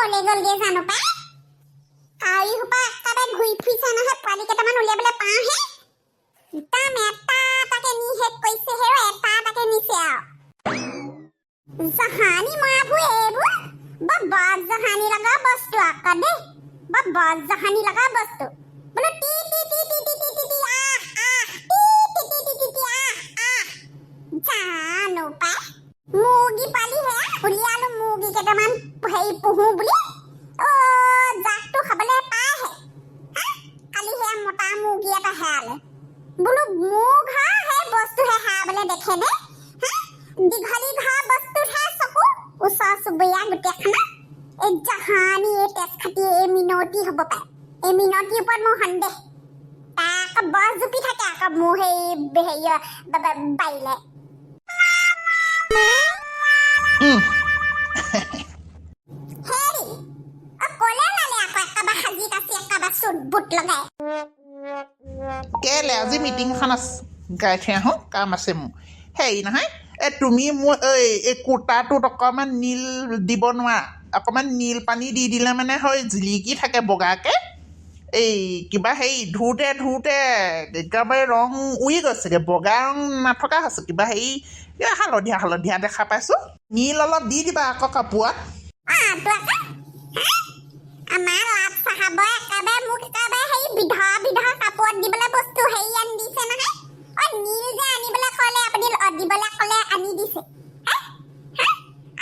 ক'লে গ'লগে জানো পাই কাউৰী সোপা একেবাৰে ঘূৰি ফুৰিছে নহয় পোৱালি কেইটামান উলিয়াবলৈ পাওঁহে একদম এটা তাকে নি শেষ কৰিছে হে এটা তাকে নিছে আৰু জাহানী মৰাবোৰ এইবোৰ বৰ জাহানী লগা বস্তু আকৌ দেই বৰ জাহানী লগা বস্তু বোলো T T T T T T T T আহ আহ T T T T T আহ আহ জানো পাই মুৰ্গী পালি হে উলিয়ালো মুৰ্গী কেইটামান হেৰি পুহো বুলি জাকটো খাবলৈ পায়হে কালি সেয়া মতা মুৰ্গী এটা হেৰালে বোলো মোৰ ঘৰ সেই বস্তুহে হেৰাবলৈ দেখে দে দীঘলী ঘৰ বস্তুহে চকু ওচৰ চুবুৰীয়া গোটেইখনে এই জাহানী এই তেজ খাটি এই মিনতি হ'ব পাৰে এই মিনতিৰ ওপৰত মোৰ সন্দেহ তাক বৰ জুপি থাকে আকৌ মোৰ সেই পাৰিলে হেৰি ক'লে নালে আকৌ একেবাৰে সাজি কাচি একেবাৰে চুট বুট লগাই কেলে আজি মিটিং এখন গাই থৈ আহোঁ কাম আছে মোৰ হেৰি নহয় তুমি মোৰ এই কুৰ্তাটোত অকণমান নীল দিব নোৱাৰা অকণমান নীল পানী দি দিলে মানে হয় জিলিকি থাকে বগাকৈ এই কিবা হেৰি ধুওঁতে একেবাৰে ৰং উৰি গৈছেগৈ বগা ৰং নথকা হৈছে কিবা হেৰি হালধীয়া হালধীয়া দেখা পাইছোঁ নীল অলপ দি দিবা আকৌ কাপোৰত আমাৰ লাভ চাহাবই একেবাৰে মোক একেবাৰে হেৰি বিধা কাপোৰত দিবলৈ বস্তু হেৰি আনি দিছে নহয় নীল যে আনিবলৈ ক'লে আপুনি দিবলৈ ক'লে আনি দিছে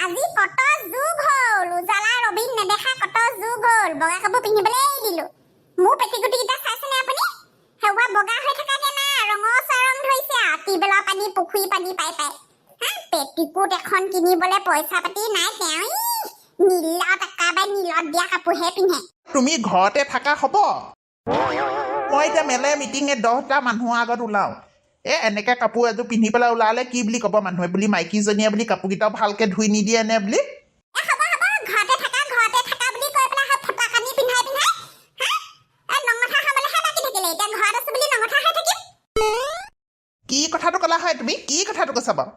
আজি কত যুগ হ'ল উজালা ৰবিন নেদেখা কত যুগ হ'ল বগা কাপোৰ পিন্ধিবলৈ দিলো মোৰ পেটিকুটিকেইটা চাইছেনে আপুনি সেৱা বগা হৈ থকাকে না ৰঙৰ চৰং ধৰিছে টিউবেলৰ পানী পুখুৰী পানী পাই পেটিকুট এখন কিনিবলৈ পইচা পাতি নাই তেওঁ নীলত একেবাৰে নীলত দিয়া কাপোৰহে পিন্ধে তুমি ঘৰতে থাকা হ'ব মই এতিয়া মেলে মিটিঙে 10টা মানুহৰ আগত ওলাওঁ এনেকৈ কাপোৰ এযোৰ পিন্ধি পেলাই ওলালে কি বুলি ক'ব মানুহে বুলি মাইকীজনীয়ে বুলি কাপোৰকেইটাও ভালকৈ ধুই নিদিয়ে নে বুলি ঘৰতে থাকা বুলি কৈ পেলাই ফটা কানি পিন্ধাই নঙঠা খাবলৈহে বাকী থাকিলে এতিয়া ঘৰত আছো বুলি নঙঠা হৈ থাকিম কি কথাটো ক'লা হয় তুমি কি কথাটো কৈছা বাৰু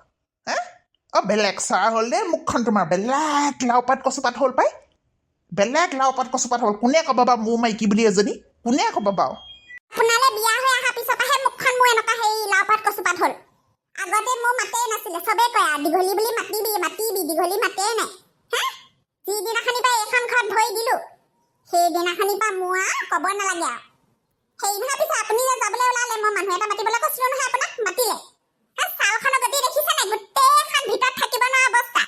বেলেগ চাৰ হ'ল দেই মুখখন তোমাৰ বেলেগ লাওপাত কচুপাত হ'ল পাই বেলেগ লাওপাত কচুপাত হ'ল কোনে ক'ব বাৰু মোৰ মাইকী বুলি এজনী কোনে ক'ব বাৰু আপোনালে বিয়া হৈ অহা পিছৰ পৰাহে মুখখন মোৰ এনেকুৱা হেৰি লাওপাত কচুপাত হ'ল আগতে মোৰ মাতেই নাছিলে চবেই কয় দীঘলী বুলি মাতিবি দীঘলী মাতেই নাই যিদিনাখনিৰ পৰা এইখন ঘৰত ভৰি দিলো সেইদিনাখনিৰ পৰা মোৰ আৰু ক'ব নালাগে আৰু সেই ভাবিছে আপুনি যে যাবলৈ ওলালে মই মানুহ এটা মাতিবলৈ কৈছিলো নহয় আপোনাক মাতিলে চালখনৰ গতি দেখিছে নাই গোটেইখন ভিতৰত থাকিব নোৱাৰা অৱস্থা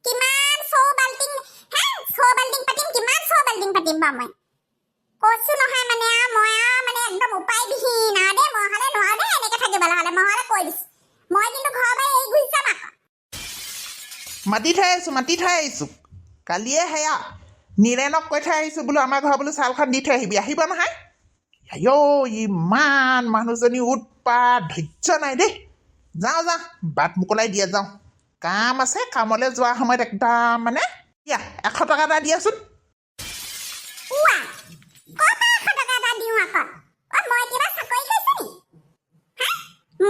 কিমান চৌ বাল্টিং পাতিম বাৰু মই কৈছো নহয় মানে মই মানে একদম উপায়বিহীন আৰু দেই মই হ'লে নোৱাৰো দেই এনেকৈ থাকিবলৈ হ'লে মই হ'লে কৈ দিছো মই কিন্তু ঘৰৰ পৰা এই ঘূৰি যাম আকৌ মাতি থৈ আহিছোঁ কালিয়ে সেয়া নীৰেণক কৈ থৈ আহিছোঁ বোলো আমাৰ ঘৰ বোলো চালখন দি থৈ আহিব নহয় ইমান মানুহজনী উৎপাত ধৈৰ্য নাই দেই যাওঁ বাট মোকলাই দিয়ে যাওঁ কাম আছে কামলৈ যোৱা সময়ত একদম মানে 100 টকা এটা দিয়াচোন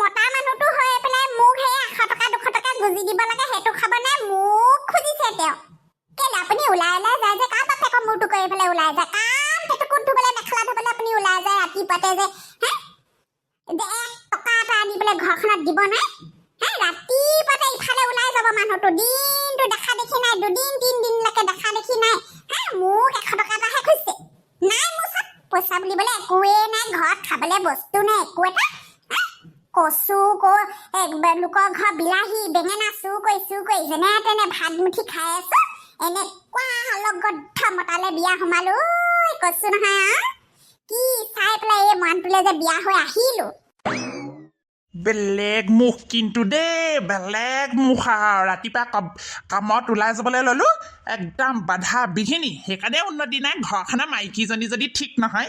মতা মানুহটো হৈ পেলাই মোক সেই 100 টকা 200 টকা গুজি দিব লাগে সেইটো খাব নাই মোক খুজিছে তেওঁ কেলে আপুনি ওলাই যায় যে কাৰ বাপেকৰ মূৰটো কৰি পেলাই ওলাই যায় কাম পেটুকুট ধুবলৈ মেখেলা ধুবলৈ আপুনি ওলাই যায় ৰাতিপুৱাতে যে 1 টকা এটা আনি পেলাই ঘৰখনত দিব নাই ৰাতিপুৱাতে ইফালে ওলাই যাব মানুহটো দিনটো দেখা দেখি নাই 2 দিন 3 দিনলৈকে দেখা দেখি নাই মোক 100 টকা এটাহে খুজিছে নাই মোৰ ওচৰত পইচা বুলিবলৈ একোৱেই নাই ঘৰত খাবলৈ বস্তু নাই একো এটা কচু লোকৰ ঘৰ বিলাহী বেঙেনা চুৰ কৰি যেনে তেনে ভাত মুঠি খাই আছো এনেকুৱা লগত মতালে বিয়া সোমালো কৈছো নহয় কি চাই পেলাই এই মানুহটোলে যে বিয়া হৈ আহিলো বেলেগ মুখ কিন্তু দেই বেলেগ মুখ ৰাতিপুৱা কামত ওলাই যাবলৈ ল'লোঁ একদম বাধা বিঘিনি সেইকাৰণে উন্নতি নাই ঘৰখনৰ মাইকীজনী যদি ঠিক নহয়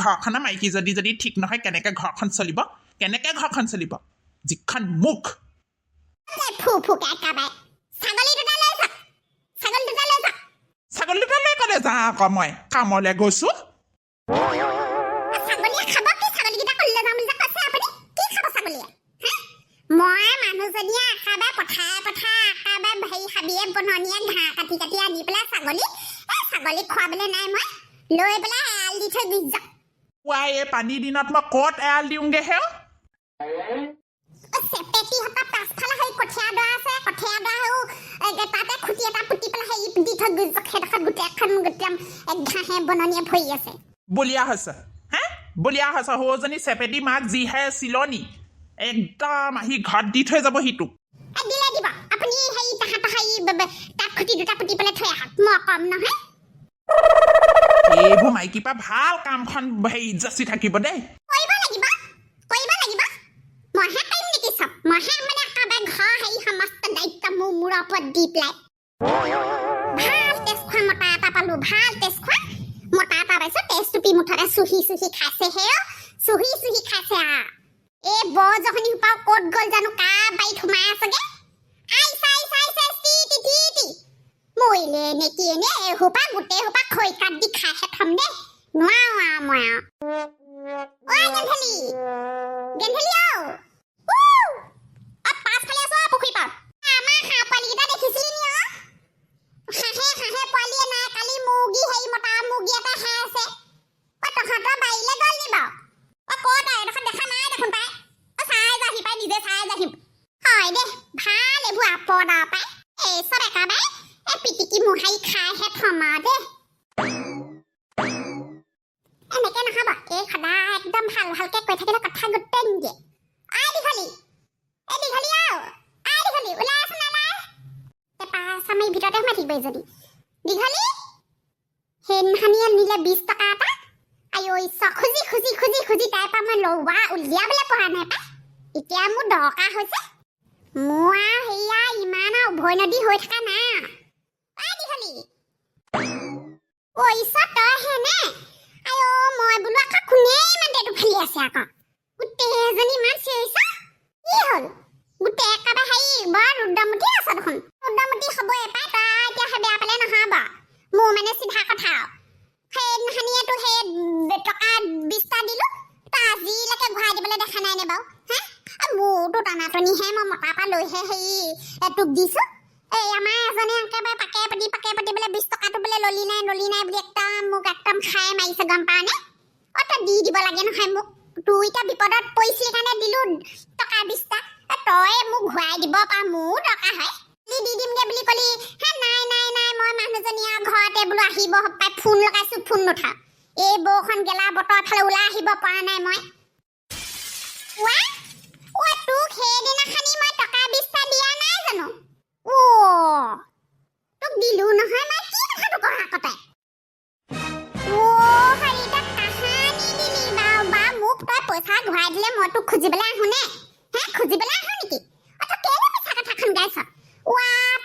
ঘৰখনৰ মাইকীজনী যদি ঠিক নহয় কেনেকৈ ঘৰখন চলিব যিখন মুখ ছাগলী দুটা লৈ ক'লে যাওঁ আকৌ মই কামলৈ গৈছোঁ মই মানুহজনীয়ে একেবাৰে পথাৰে হেৰি হাবিয়ে বননিয়ে ঘাঁহ কাটি আনি পেলাই ছাগলী ছাগলী খুৱাবলৈ নাই মই লৈ পেলাই এৰাল দি থৈ গুচি যাওঁ পুৱাই এই পানীৰ দিনত মই ক'ত এৰাল দিওঁগে হে চেপেটিহঁতৰ পাছফালে সেই কঠীয়া ডৰা আছে কঠীয়া ডৰা তাতে খুটি এটা পুতি পেলাই সেই দি থৈ গুচি যাওঁ সেইডোখৰত গোটেইখন একদম ঘাঁহে বননিয়ে ভৰি আছে বলিয়া হৈছে হে বলিয়া হৈছে সৰুজনী চেপেটি মাক যিহে চিলনি একদম আহি ঘৰত দি থৈ যাব সিটোক দিলে দিব আপুনি সেই তাহাঁতৰ সেই তাত খুটি দুটা পুতি পেলাই থৈ আহক মই কম নহয় এইবোৰ মাইকীপা ভাল কামখন হেৰি যাচি থাকিব দেই কৰিব লাগিব মইহে পাৰিম নেকি চব মইহে মানে একেবাৰে ঘৰ হেৰি সমস্ত দায়িত্ব মোৰ মূৰৰ ওপৰত দি পেলাই ভাল তেজ খোৱা মতা এটা পালো ভাল তেজ খোৱা মতা এটা পাইছো তেজ টুপি মুঠতে চুহি খাইছে হে চুহি খাইছে এই বৰ জখনি সোপা ক'ত গ'ল জানো কাৰ বাৰীত সোমাই আছেগে মৰিলে নেকি এনে এসোপা গোটেই সোপা খৈ কাট দি খাইহে থম দে নোৱাৰো মই গেন্ধেলি পাছফালে আছো পুখুৰী পাৰ আমাৰ হাঁহ পোৱালীকেইটা দেখিছিলি নি হাঁহে পোৱালীয়ে নাই কালি মুৰ্গী হেৰি মতা মুৰ্গী এটা হাঁহ আছে তহঁতৰ বাৰীলে গ'ল নি বাৰু ক'ত এডোখৰ দেখা নাই দেখোন পাই চাই যাহি পাই নিজে চাই যাহি হয় দে ভাল এইবোৰ আপদ পাই এই চব একেবাৰে পিটিকি মুহাৰি খাইহে থম দে এনেকে নহব এই সদায় একদম ভালকে কৈ থাকিলে কথা গোটেই নিদিয়ে দীঘলী ওলাই আছো নাই আমি ভিতৰতে সোমাই থাকিব যদি দীঘলী সেইদিনাখনিয়ে নিলে 20 টকা এটা আইঅ ইচ্ছা খুজি তাইৰ পৰা মই লওৱা উলিয়াবলৈ পৰা নাই পাই এতিয়া মোৰ দৰকাৰ হৈছে মোৰ সেয়া ইমান উভয় নদী হৈ থকা নাই দীঘলী ইচ্ছা তই হেনে আইঅ মই বোলো আকৌ কোনে ইমান দেটো ফালি আছে আকৌ গোটেইজনী ইমান চিঞৰিছা কি হ'ল গোটেই একেবাৰে হেৰি বৰ ৰুদ্ৰমূৰ্তি আছে দেখোন ৰুদ্ৰমূৰ্তি হ'বই পাই তই এতিয়া সেই বেয়া পালে নহ'ব মোৰ মানে চিধা কথা সেইদিনাখনিয়েতো সেই টকা 20টা দিলো তই আজিলৈকে ঘূৰাই দিবলৈ দেখা নাই নে বাৰু মোৰতো টনাটনিহে মই মতাৰ পৰা লৈহে হেৰি তোক দিছো এই আমাৰ এজনে একেবাৰে পাকে পাতি বোলে 20 টকাটো বোলে ললি নাই বুলি একদম মোক একদম খাই মাৰিছে গম পাৱ নে তই দি দিব লাগে নহয় মোক তুই এতিয়া বিপদত পৰিছিলি কাৰণে দিলো টকা 20টা তই মোক ঘূৰাই দিব পাৰ মোৰ টকা হয় দি দিমগে বুলি কলি নাই মই মানুহজনী ঘৰতে বোলো আহিব পাই ফোন লগাইছো ফোন নুঠা এই বৰখন গেলা বতৰ ফালে ওলাই আহিব পৰা নাই মই তোক সেইদিনাখনি মই টকা 20টা দিয়া নাই জানো তোক দিলো নহয় মই কি কথাটো কহা কতাই হাৰিটা কাহানি দিলি বা মোক তই পইচা ঘূৰাই দিলে মই তোক খুজিবলৈ আহো নে খুজিবলৈ আহো নেকি তই কেলে মিছা কথাখন গাইছ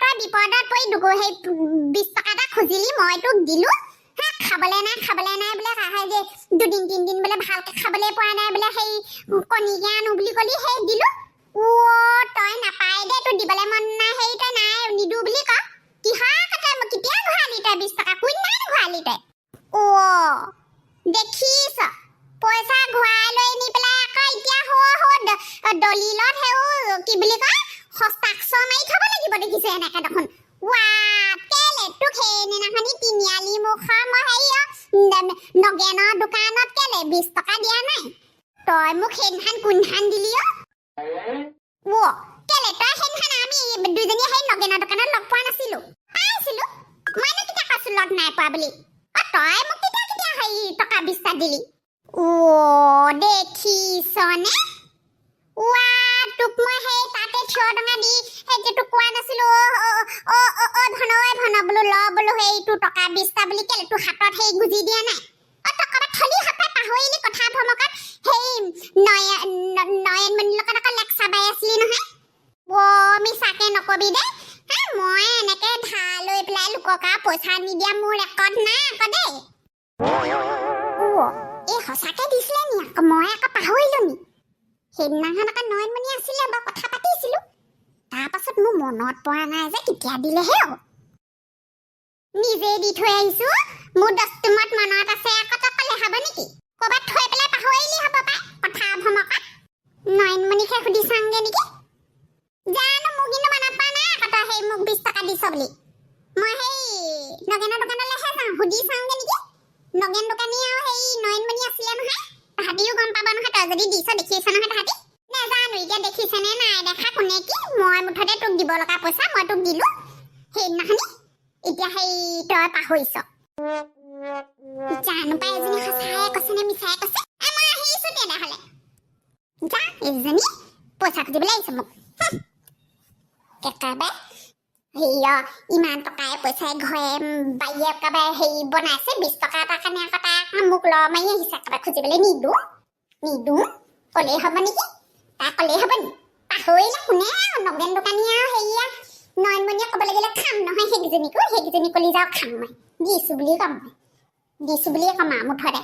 তই বিপদত পৰি সেই 20 টকা এটা খুজিলি মই তোক দিলো খাবলৈ নাই বোলে দুদিন 3 দিন বোলে ভালকে খাবলৈ পৰা নাই বোলে সেই কণীকে আনো বুলি কলি সেই দিলো তই নাপাই দে তোৰ দিবলৈ মন নাই সেই তই নাই নিদো বুলি ক কিহৰ কথা মই কেতিয়া ঘূৰালি তই 20 টকা কোনদিনা ঘূৰালি তই দেখিছ পইচা ঘূৰাই লৈ নি পেলাই আকৌ এতিয়া দলিলত কি বুলি কয় হস্তাক্ষৰ মাৰি থব লাগিব দেখিছে এনেকে দেখোন কেলে তোক সেইদিনাখনি তিনিআলি মুখৰ মই নগেনৰ দোকানত কেলে 20 টকা দিয়া নাই তই মোক সেইদিনাখন কোনদিনাখন দিলি কেলে তই সেইদিনাখন আমি দুজনীয়ে সেই নগেনৰ দোকানত লগ পোৱা নাছিলো পাইছিলো মইনো কেতিয়া কৈছো লগ নাই পোৱা বুলি তই মোক কেতিয়া সেই টকা 20টা দিলি দেখিছনে তোক মই সেই তাতে থিয় টঙা দি সেই যে তোক কোৱা নাছিলো ধন বোলো ল বোলো সেই তোৰ টকা 20টা বুলি কেলে তোৰ হাতত সেই গুজি দিয়া নাই টকা থলি হাতে পাহৰিলি কথা ভমকত সেই নয়নমণিৰ লগত আকৌ লেকচা বাই আছিলি নহয় মিছাকে নকবি দে মই এনেকে ধাৰ লৈ পেলাই লোকক পইচা নিদিয়া মোৰ ৰেকৰ্ড নাই আকৌ দেই এই সঁচাকে দিছিলে নি আকৌ মই আকৌ পাহৰিলো নি সেইদিনাখন আকৌ নয়নমণি আছিলে বা কথা পাতিছিলো তাৰপাছত মোৰ মনত পৰা নাই যে কেতিয়া দিলেহে নিজে দি থৈ আহিছো মোৰ দস্তুমত মনত আছে আকৌ তই ক'লে হ'ব নেকি ক'ৰবাত থৈ পেলাই পাহৰিলি হ'ব পাই কথা ভমকত নয়নমণিকে সুধি চাংগে নেকি জানো মোৰ কিন্তু মনত পৰা নাই আকৌ তই সেই মোক 20 টকা দিছ বুলি মই সেই নগেনৰ দোকানলৈহে চাওঁ সুধি চাওঁগে নেকি নগেন দোকানী আৰু সেই নয়নমণি আছিলে নহয় তাহাঁতিও গম পাব নহয় তই যদি দিছ দেখিছ নহয় তাহাঁতি নাজানো এতিয়া দেখিছেনে নাই দেখা কোনে কি মই মুঠতে তোক দিব লগা পইচা মই তোক দিলো সেইদিনাখনি এতিয়া সেই তই পাহৰিছ জানো পাই এজনী সঁচাই কৈছে নে মিছাই কৈছে মই আহিছো তেনেহ'লে যা এজনী পইচা খুজিবলৈ আহিছে মোক একেবাৰে হেৰিয় ইমান টকাই পইচাই ঘৰে বাৰীয়ে একেবাৰে হেৰি বনাইছে 20 টকা এটা কাৰণে আকৌ তাই মোক ল মাৰি আহিছে একেবাৰে খুজিবলৈ নিদো ক'লেই হ'ব নেকি তাই ক'লেই হ'ব নি পাহৰিলে কোনে নগেন দোকানী আৰু হেৰিয়া নয়নমণিয়ে ক'বলৈ গ'লে খাম নহয় সেইকেইজনী কলি যাওঁ খাম মই দিছো বুলিয়ে ক'ম আৰু মুঠতে